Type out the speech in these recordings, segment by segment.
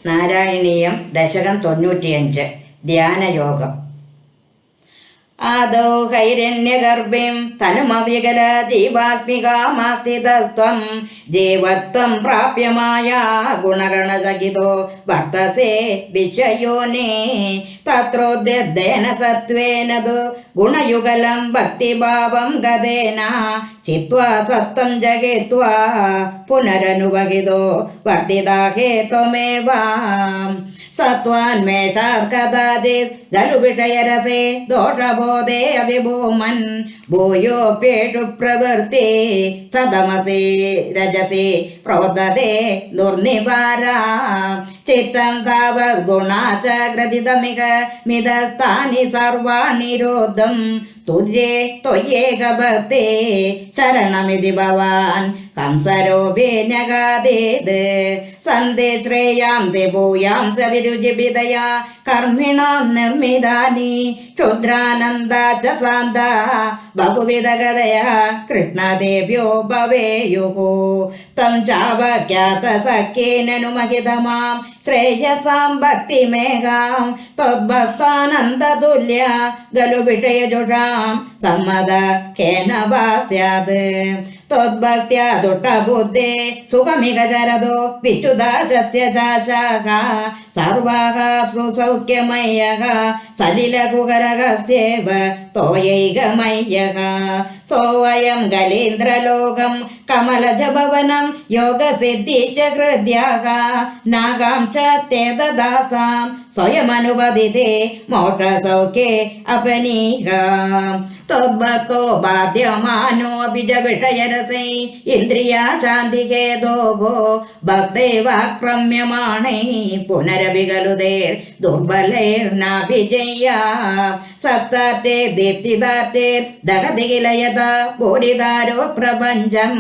നാരായണീയം ദശകം 95 ധ്യാനയോഗം. ആദൗ ഹൈരണ്യഗർഭിം തനുമവികല ജീവാത്മികാമാസ്ഥിതത്വം ജീവത്വം പ്രാപ്യമായ ഗുണഗണസഹിതോ വർത്തസേ വിശ്വയോനേ തത്രോദ്യദ്യേന സത്വേനതു ഗുണയുഗലം ഭക്തിഭാവം ഗതേന ചിത്വാ സത്വം ജഗിത്വാ പുനരനുവഹിതോ വർത്തിതാഹേ ത്വമേവ സത്വാന്മേഷാത് കഥാചിത് ഖലു വിഷയരസേ ദോഷബോധേ അഭിഭൂമൻ ഭൂയോപ്യേഷു പ്രവൃത്തി സതമസേ രജസേ പ്രോദതേ ദുർനിവാരാ ചിത്തം താവത് ഗുണാച ഗ്രഥിതമിക മിതസ്ഥാനി സർവാണി രോധം തുര്യേ ത്വയേക ഭക്തേ ശരണമിതി ഭവാൻ ഹംസരോഭേനഗാദേത് സന്ദേ ശ്രേയാംസി ഭൂയാംസ വിരുചിഭിതയാ കർമ്മിണാം നിർമ്മിതാനി ക്ഷുദ്രാനന്ദാ ച സാന്താ ബഹുവിധഗതയാ കൃഷ്ണദേവ്യോ ഭവേയുഃ തം ചാവഖ്യാത സഖ്യേനനുമഹിതമാം ശ്രേയസാം ഭക്തിമേഘാം ത്വദ്ഭക്താനന്ദതുല്യ ഖലു വിഷയജുഷാം സമ്മത കേന വാ സ്യാത് ത്വദ്ഭക്ത്യാ ദുഷ്ടബുദ്ധേ സുഖമിക ചരതോ വിച്യുതാശസ്യ ചാശാഃ സർവാഃ സുസൗഖ്യമയ്യഃ സലിലകുഹരകസ്യേവ തോയൈകമയ്യഃ സോऽയം ഗലേന്ദ്രലോകം കമലജഭവനം യോഗസിദ്ധി ച ഹൃദ്യാഃ നാഗാംക്ഷത്തേതദാസാം സ്വയമനുപതിതേ മോക്ഷസൗഖ്യേ അപനീഹ ത്വദ്ഭക്തോ ബാധ്യമാനോ അഭിജവിഷയരസൈ ഇന്ദ്രിയാ ശാന്തിഹേതോഭോ ഭക്തൈവാക്രമ്യമാണൈ പുനരഭിഖലുതേർ ദുർബലൈർനാഭിജയ്യാ സപ്താർച്ചേ ദീപ്തിദാർച്ചേർ ദഹതി കില യഥാ പൂരിതാരോ പ്രപഞ്ചം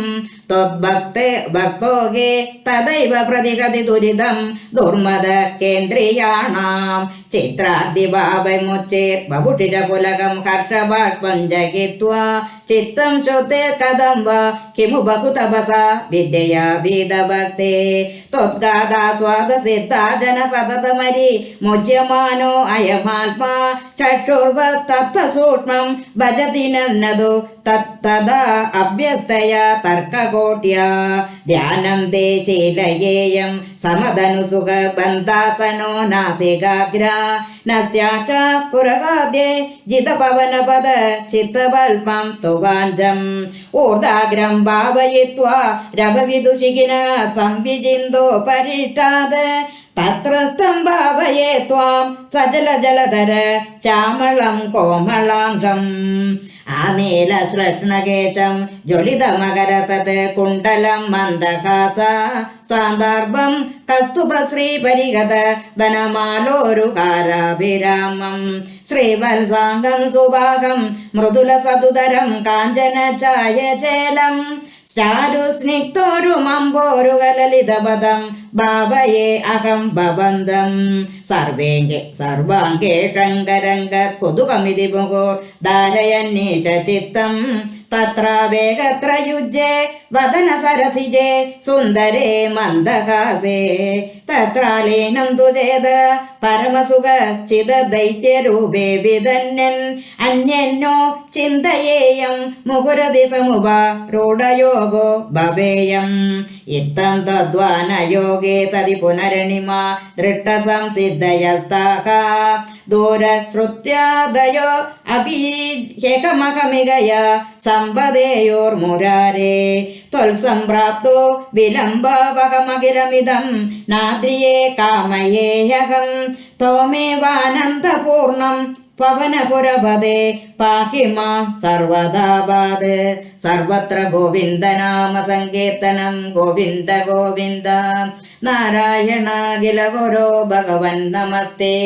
ത്വദ്ഭക്തോഹേ തദൈവ പ്രതിഹതി ദുരിതം ദുർമദ കേന്ദ്രിയാണാം ചിത്രാർദിഭാവമുച്ചേർ ബഭുഷിജ പുലകം ഹർഷബാഷ്പം ജഗിത്വാ ചിത്തം ശോത്തെ കഥം വാ കിമു ബഹു തപസാ വിദ്യയാ വീതഭക്തേ ത്വദ്ഗാദാസ്വാദസിദ്ധാ ജന സതതമരി മുജ്യമാനോ അയമാത്മാ ചക്ഷുർവത് തത്വസൂക്ഷ്മം ഭജതി നന്നതു തത്തദാ അഭ്യസ്തയാ തർക്കകോട്യാ ധ്യാനം തേ ശീലയേയം സമധനുസുഖ ബന്ധാസനോ നാസികാഗ്രാ നസ്യാക്ഷ പുരകാദ്യേ ജിതപവനപദ ചിത്തവൽപം തുവാഞ്ചം ഊർധാഗ്രം ഭാവയിത്വാ രഭവിദുഷികിന സംവിജിന്തോ പരിഷ്ടാത് തത്രസ്ഥം ഭാവയേ ത്വാം സജലജലധര ശ്യാമളം കോമളാംഗം ആനീലശ്ലഷ്ണകേശം ജ്വലിതമകരസത് കുണ്ടലം മന്ദഹാസ സാന്ദർഭം കസ്തുഭശ്രീപരിഹത വനമാലോരുഹാരാഭിരാമം ശ്രീവത്സാംഗം സുഭാഗം മൃദുലസതുതരം കാഞ്ചന ഛായചേലം ചാരുസ്നിഗ്ധോരുമമ്പോരുകലലിതപദം ഭാവയേ അഹം ഭവന്തം സർവാംഗേ ശങ്കരംഗത് കുതുകമിതി മുഹുർ ധാരയന്നീശ ചിത്തം തത്രാവേഗത്ര യുജ്യേ വദന സരസിജേ സുന്ദരേ മന്ദഹാസേ തത്രാലീനം തുചേത പരമസുഖ ചിത ദൈത്യരൂപേ വിധന്യൻ അന്യന്നോ ചിന്തയേയം മുഹുരതി സമുപ രൂഢയോഗോ ഭവേയം ഇത്തം തദ്വാനയോഗേ സതി പുനരണിമാ ദൃഷ്ടസംസിദ്ധയസ്താഃ ദൂരശ്രുത്യാദയോ അഭീഹ്യകമഹമികയ സമ്പദേയോർമുരാരേ ത്വൽസംപ്രാപ്തോ വിലംബവഹമഖിലമിദം നാദ്രിയേ കാമയേഹം ത്വമേവാനന്ദപൂർണം പവനപുരപദേ പാഹി മാം സർവദാപാത് സർവത്ര ഗോവിന്ദനാമ സങ്കീർത്തനം ഗോവിന്ദ ഗോവിന്ദ നാരായണ അഖില ഗുരോ ഭഗവൻ നമസ്തേ.